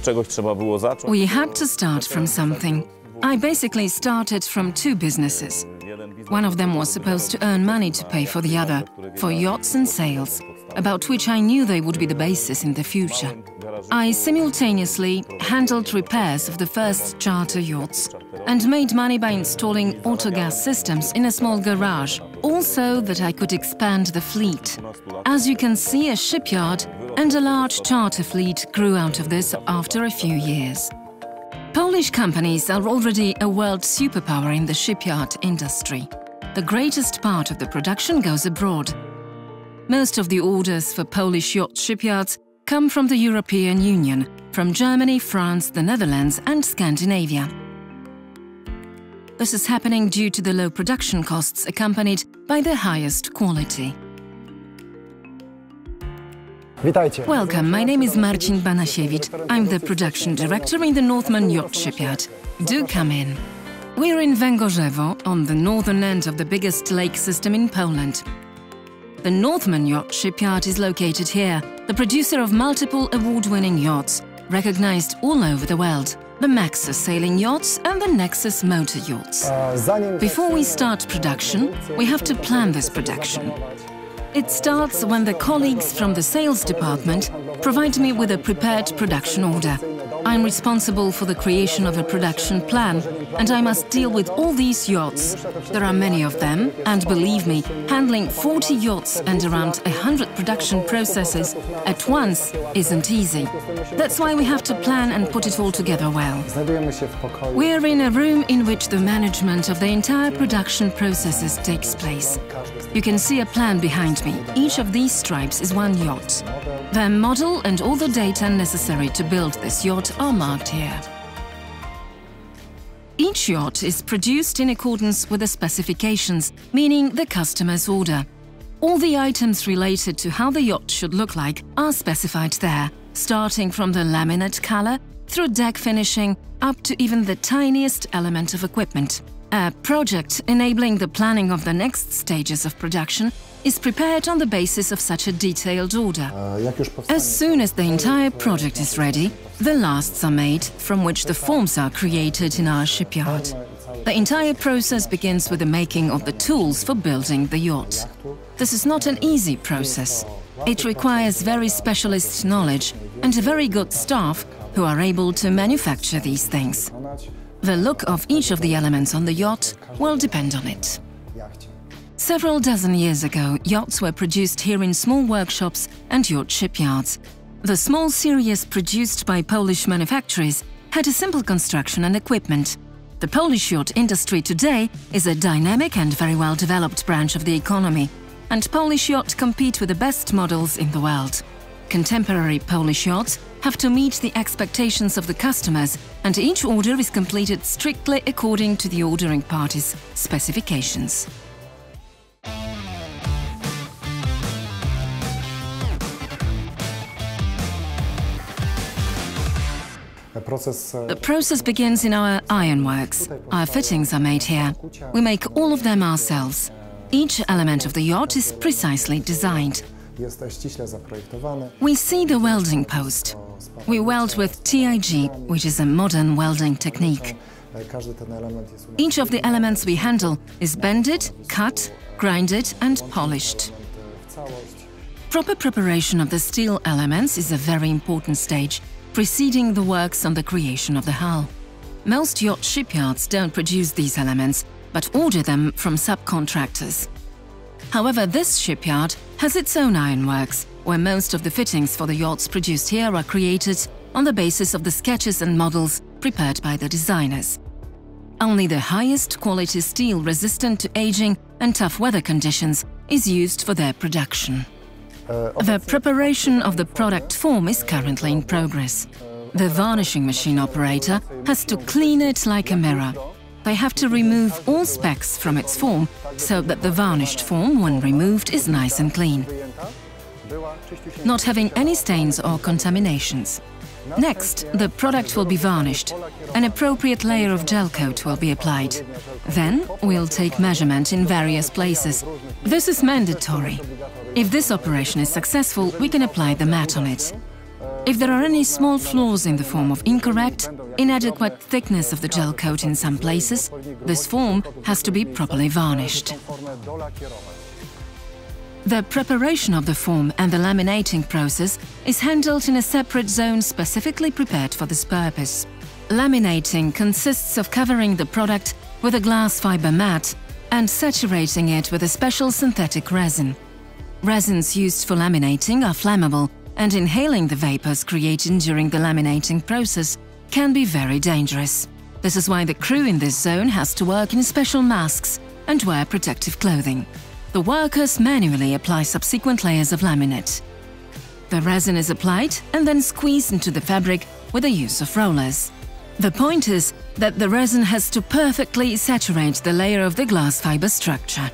Od czegoś trzeba było zacząć. We had to start from something. I basically started from two businesses. One of them was supposed to earn money to pay for the other, for yachts and sails, about which I knew they would be the basis in the future. I simultaneously handled repairs of the first charter yachts and made money by installing autogas systems in a small garage, also that I could expand the fleet. As you can see, a shipyard and a large charter fleet grew out of this after a few years. Polish companies are already a world superpower in the shipyard industry. The greatest part of the production goes abroad. Most of the orders for Polish yacht shipyards come from the European Union, from Germany, France, the Netherlands and Scandinavia. This is happening due to the low production costs accompanied by the highest quality. Welcome, my name is Marcin Banasiewicz. I'm the production director in the Northman Yacht Shipyard. Do come in. We're in Węgorzewo, on the northern end of the biggest lake system in Poland. The Northman Yacht Shipyard is located here, the producer of multiple award-winning yachts, recognized all over the world. The Maxus sailing yachts and the Nexus motor yachts. Before we start production, we have to plan this production. It starts when the colleagues from the sales department provide me with a prepared production order. I'm responsible for the creation of a production plan, and I must deal with all these yachts. There are many of them, and believe me, handling 40 yachts and around 100 production processes at once isn't easy. That's why we have to plan and put it all together well. We're in a room in which the management of the entire production processes takes place. You can see a plan behind me. Each of these stripes is one yacht. The model and all the data necessary to build this yacht are marked here. Each yacht is produced in accordance with the specifications, meaning the customer's order. All the items related to how the yacht should look like are specified there, starting from the laminate color, through deck finishing, up to even the tiniest element of equipment. A project enabling the planning of the next stages of production is prepared on the basis of such a detailed order. As soon as the entire project is ready, the lasts are made, from which the forms are created in our shipyard. The entire process begins with the making of the tools for building the yacht. This is not an easy process. It requires very specialist knowledge and a very good staff who are able to manufacture these things. The look of each of the elements on the yacht will depend on it. Several dozen years ago, yachts were produced here in small workshops and yacht shipyards. The small series produced by Polish manufacturers had a simple construction and equipment. The Polish yacht industry today is a dynamic and very well-developed branch of the economy, and Polish yachts compete with the best models in the world. Contemporary Polish yachts have to meet the expectations of the customers, and each order is completed strictly according to the ordering party's specifications. The process begins in our ironworks. Our fittings are made here. We make all of them ourselves. Each element of the yacht is precisely designed. We see the welding post. We weld with TIG, which is a modern welding technique. Each of the elements we handle is bended, cut, grinded and polished. Proper preparation of the steel elements is a very important stage, preceding the works on the creation of the hull. Most yacht shipyards don't produce these elements, but order them from subcontractors. However, this shipyard has its own ironworks, where most of the fittings for the yachts produced here are created on the basis of the sketches and models prepared by the designers. Only the highest quality steel resistant to aging and tough weather conditions is used for their production. The preparation of the product form is currently in progress. The varnishing machine operator has to clean it like a mirror. They have to remove all specks from its form so that the varnished form, when removed, is nice and clean, not having any stains or contaminations. Next, the product will be varnished. An appropriate layer of gel coat will be applied. Then, we'll take measurement in various places. This is mandatory. If this operation is successful, we can apply the mat on it. If there are any small flaws in the form of incorrect, inadequate thickness of the gel coat in some places, this form has to be properly varnished. The preparation of the form and the laminating process is handled in a separate zone specifically prepared for this purpose. Laminating consists of covering the product with a glass fiber mat and saturating it with a special synthetic resin. Resins used for laminating are flammable, and inhaling the vapors created during the laminating process can be very dangerous. This is why the crew in this zone has to work in special masks and wear protective clothing. The workers manually apply subsequent layers of laminate. The resin is applied and then squeezed into the fabric with the use of rollers. The point is that the resin has to perfectly saturate the layer of the glass fiber structure.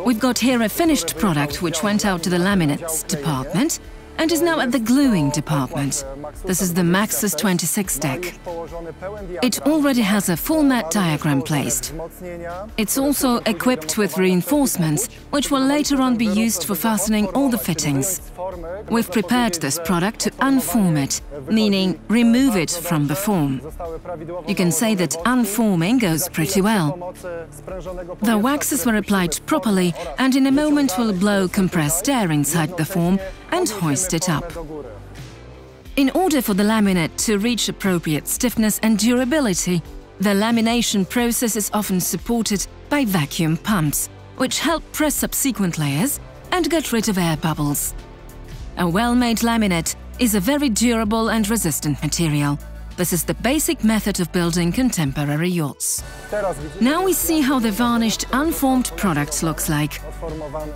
We've got here a finished product which went out to the laminates department and is now at the gluing department. This is the Maxus 26 deck. It already has a full mat diagram placed. It's also equipped with reinforcements, which will later on be used for fastening all the fittings. We've prepared this product to unform it, meaning remove it from the form. You can say that unforming goes pretty well. The waxes were applied properly, and in a moment will blow compressed air inside the form and hoist it up. In order for the laminate to reach appropriate stiffness and durability, the lamination process is often supported by vacuum pumps, which help press subsequent layers and get rid of air bubbles. A well-made laminate is a very durable and resistant material. This is the basic method of building contemporary yachts. Now we see how the varnished, unformed product looks like.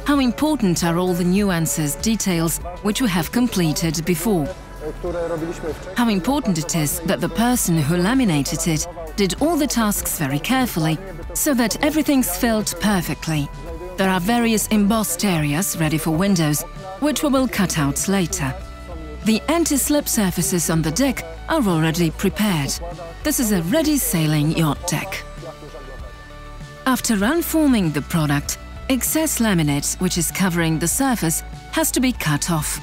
How important are all the nuances, details, which we have completed before. How important it is that the person who laminated it did all the tasks very carefully, so that everything's filled perfectly. There are various embossed areas ready for windows, which we will cut out later. The anti-slip surfaces on the deck are already prepared. This is a ready sailing yacht deck. After unforming the product, excess laminate, which is covering the surface, has to be cut off.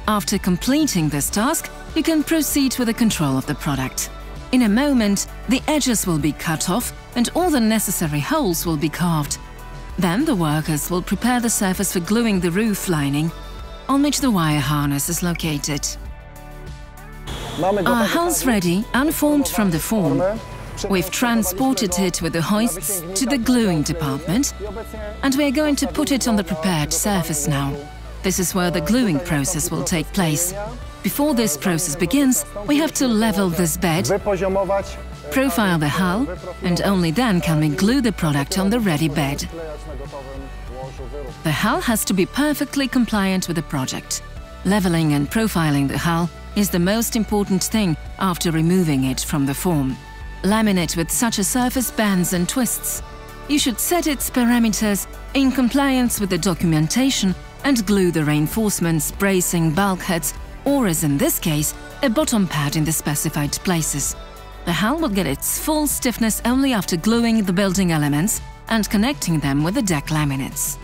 After completing this task, you can proceed with the control of the product. In a moment, the edges will be cut off and all the necessary holes will be carved. Then the workers will prepare the surface for gluing the roof lining, on which the wire harness is located. Our hull's ready, unformed from the form. We've transported it with the hoists to the gluing department, and we are going to put it on the prepared surface now. This is where the gluing process will take place. Before this process begins, we have to level this bed, profile the hull, and only then can we glue the product on the ready bed. The hull has to be perfectly compliant with the project. Leveling and profiling the hull is the most important thing after removing it from the form. Laminate with such a surface bends and twists. You should set its parameters in compliance with the documentation and glue the reinforcements, bracing, bulkheads, or as in this case, a bottom pad in the specified places. The hull will get its full stiffness only after gluing the building elements and connecting them with the deck laminates.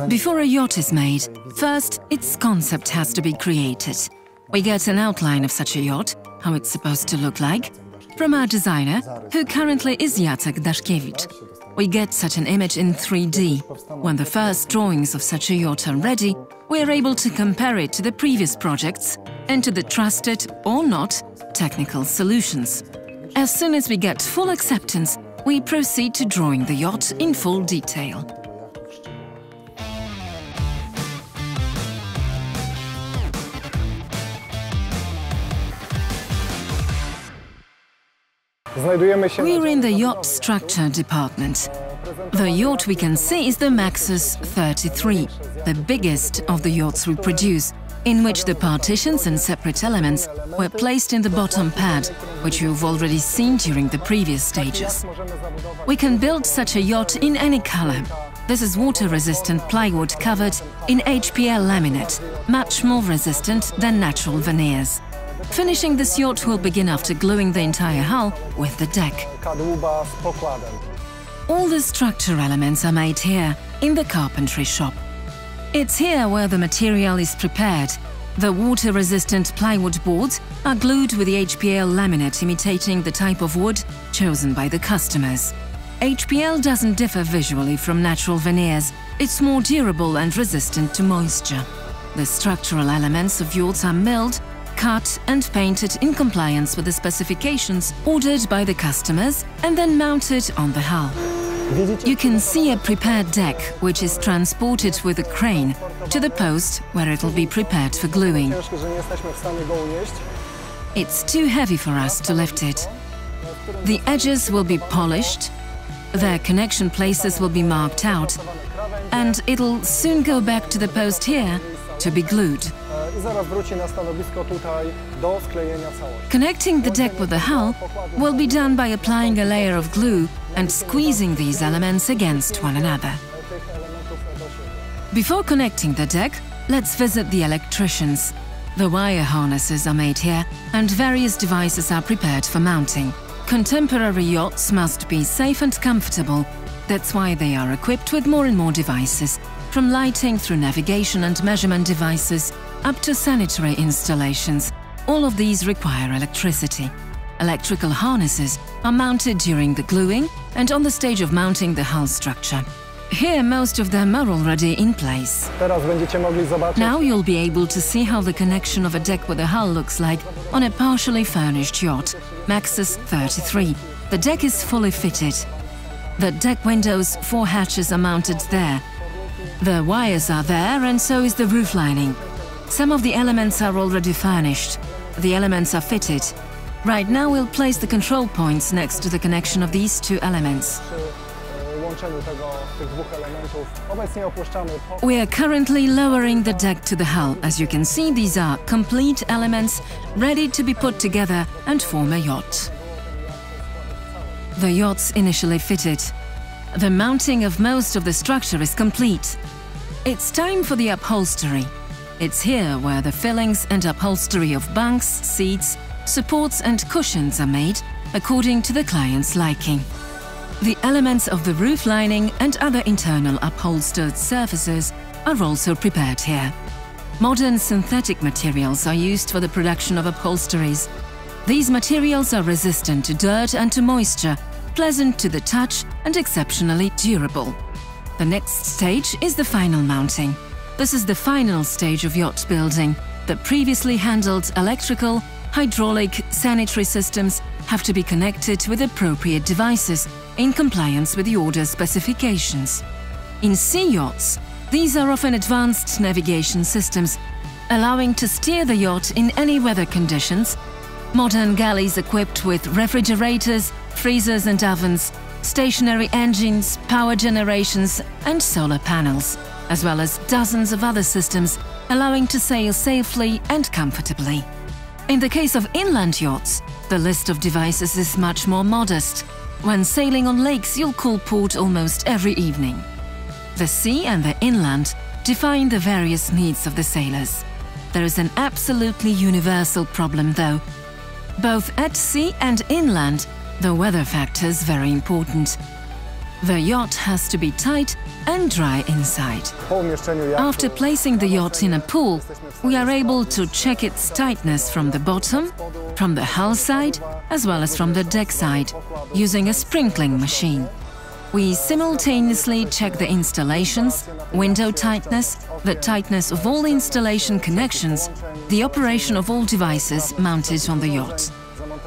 Before a yacht is made, first its concept has to be created. We get an outline of such a yacht, how it's supposed to look like, from our designer, who currently is Jacek Daszkiewicz. We get such an image in 3D. When the first drawings of such a yacht are ready, we are able to compare it to the previous projects and to the trusted, or not, technical solutions. As soon as we get full acceptance, we proceed to drawing the yacht in full detail. We're in the yacht structure department. The yacht we can see is the Maxus 33, the biggest of the yachts we produce, in which the partitions and separate elements were placed in the bottom pad, which you've already seen during the previous stages. We can build such a yacht in any color. This is water-resistant plywood covered in HPL laminate, much more resistant than natural veneers. Finishing this yacht will begin after gluing the entire hull with the deck. All the structure elements are made here, in the carpentry shop. It's here where the material is prepared. The water-resistant plywood boards are glued with the HPL laminate imitating the type of wood chosen by the customers. HPL doesn't differ visually from natural veneers. It's more durable and resistant to moisture. The structural elements of yachts are milled, cut and painted in compliance with the specifications ordered by the customers and then mounted on the hull. You can see a prepared deck, which is transported with a crane to the post where it will be prepared for gluing. It's too heavy for us to lift it. The edges will be polished, their connection places will be marked out, and it'll soon go back to the post here to be glued. Connecting the deck with the hull will be done by applying a layer of glue and squeezing these elements against one another. Before connecting the deck, let's visit the electricians. The wire harnesses are made here and various devices are prepared for mounting. Contemporary yachts must be safe and comfortable. That's why they are equipped with more and more devices, from lighting through navigation and measurement devices up to sanitary installations. All of these require electricity. Electrical harnesses are mounted during the gluing and on the stage of mounting the hull structure. Here, most of them are already in place. Now you'll be able to see how the connection of a deck with a hull looks like on a partially furnished yacht, Maxus 33. The deck is fully fitted. The deck windows, 4 hatches are mounted there. The wires are there and so is the roof lining. Some of the elements are already furnished. The elements are fitted. Right now we'll place the control points next to the connection of these two elements. We are currently lowering the deck to the hull. As you can see, these are complete elements ready to be put together and form a yacht. The yacht's initially fitted. The mounting of most of the structure is complete. It's time for the upholstery. It's here where the fillings and upholstery of bunks, seats, supports and cushions are made according to the client's liking. The elements of the roof lining and other internal upholstered surfaces are also prepared here. Modern synthetic materials are used for the production of upholsteries. These materials are resistant to dirt and to moisture, pleasant to the touch and exceptionally durable. The next stage is the final mounting. This is the final stage of yacht building. The previously handled electrical, hydraulic, sanitary systems have to be connected with appropriate devices in compliance with the order specifications. In sea yachts, these are often advanced navigation systems, allowing to steer the yacht in any weather conditions. Modern galleys equipped with refrigerators, freezers and ovens, stationary engines, power generations and solar panels, as well as dozens of other systems allowing to sail safely and comfortably. In the case of inland yachts, the list of devices is much more modest. When sailing on lakes, you'll call port almost every evening. The sea and the inland define the various needs of the sailors. There is an absolutely universal problem though. Both at sea and inland, the weather factor is very important. The yacht has to be tight and dry inside. After placing the yacht in a pool, we are able to check its tightness from the bottom, from the hull side, as well as from the deck side, using a sprinkling machine. We simultaneously check the installations, window tightness, the tightness of all installation connections, the operation of all devices mounted on the yacht.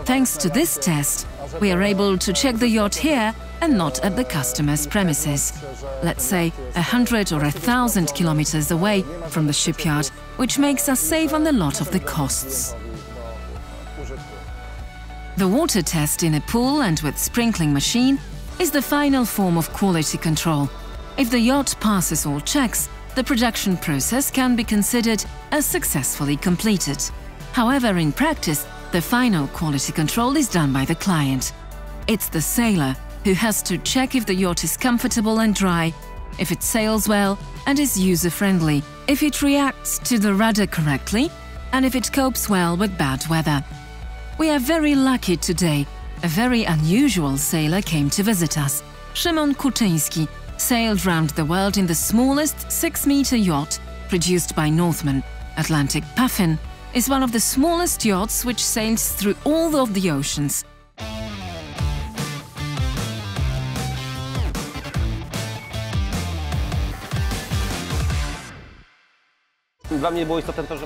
Thanks to this test, we are able to check the yacht here and not at the customer's premises, let's say 100 or 1,000 kilometers away from the shipyard, which makes us save on a lot of the costs. The water test in a pool and with sprinkling machine is the final form of quality control. If the yacht passes all checks, the production process can be considered as successfully completed. However, in practice, the final quality control is done by the client. It's the sailor who has to check if the yacht is comfortable and dry, if it sails well and is user-friendly, if it reacts to the rudder correctly, and if it copes well with bad weather. We are very lucky today. A very unusual sailor came to visit us. Szymon Kuczyński sailed round the world in the smallest 6-meter yacht produced by Northman. Atlantic Puffin is one of the smallest yachts which sails through all of the oceans.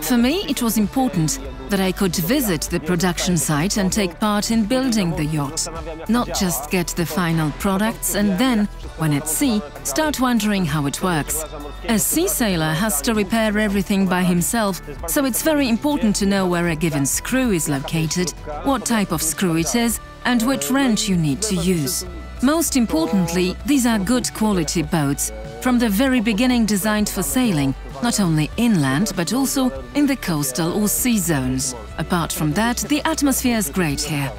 For me, it was important that I could visit the production site and take part in building the yacht, not just get the final products and then, when at sea, start wondering how it works. A sea sailor has to repair everything by himself, so it's very important to know where a given screw is located, what type of screw it is, and which wrench you need to use. Most importantly, these are good quality boats, from the very beginning designed for sailing, not only inland but also in the coastal or sea zones. Apart from that, the atmosphere is great here.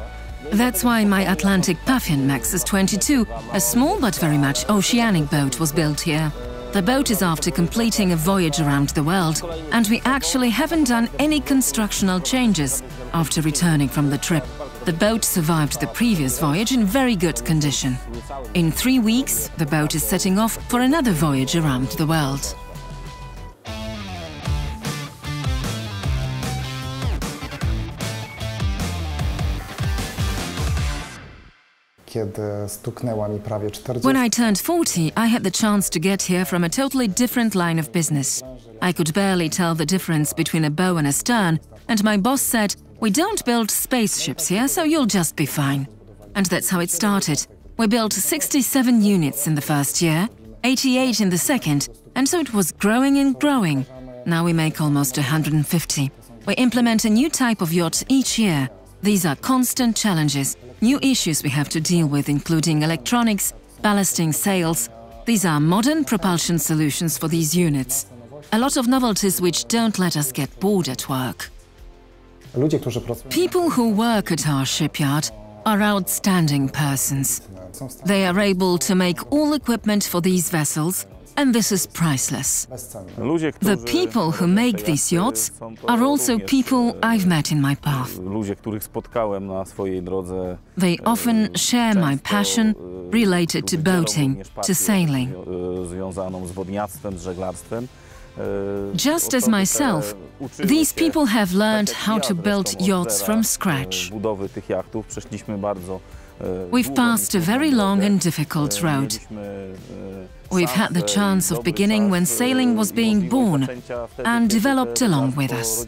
That's why my Atlantic Puffin Maxus 22, a small but very much oceanic boat, was built here. The boat is after completing a voyage around the world, and we actually haven't done any constructional changes after returning from the trip. The boat survived the previous voyage in very good condition. In 3 weeks, the boat is setting off for another voyage around the world. When I turned 40, I had the chance to get here from a totally different line of business. I could barely tell the difference between a bow and a stern, and my boss said, "We don't build spaceships here, so you'll just be fine." And that's how it started. We built 67 units in the first year, 88 in the second, and so it was growing and growing. Now we make almost 150. We implement a new type of yacht each year. These are constant challenges, new issues we have to deal with, including electronics, ballasting sails. These are modern propulsion solutions for these units. A lot of novelties which don't let us get bored at work. People who work at our shipyard are outstanding persons. They are able to make all equipment for these vessels, and this is priceless. The people who make these yachts are also people I've met in my path. They often share my passion related to boating, to sailing. Just as myself, these people have learned how to build yachts from scratch. We've passed a very long and difficult road. We've had the chance of beginning when sailing was being born and developed along with us.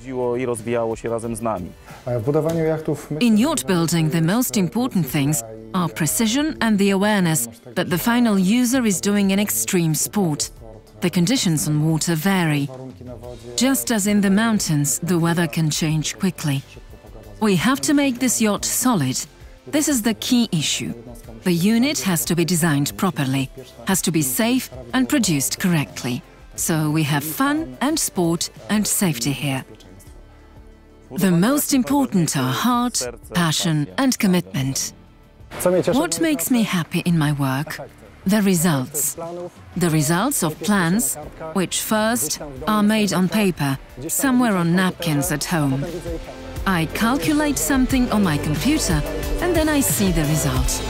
In yacht building, the most important things are precision and the awareness that the final user is doing an extreme sport. The conditions on water vary. Just as in the mountains, the weather can change quickly. We have to make this yacht solid. This is the key issue. The unit has to be designed properly, has to be safe and produced correctly. So we have fun and sport and safety here. The most important are heart, passion and commitment. What makes me happy in my work? The results. The results of plans, which first are made on paper, somewhere on napkins at home. I calculate something on my computer and then I see the result.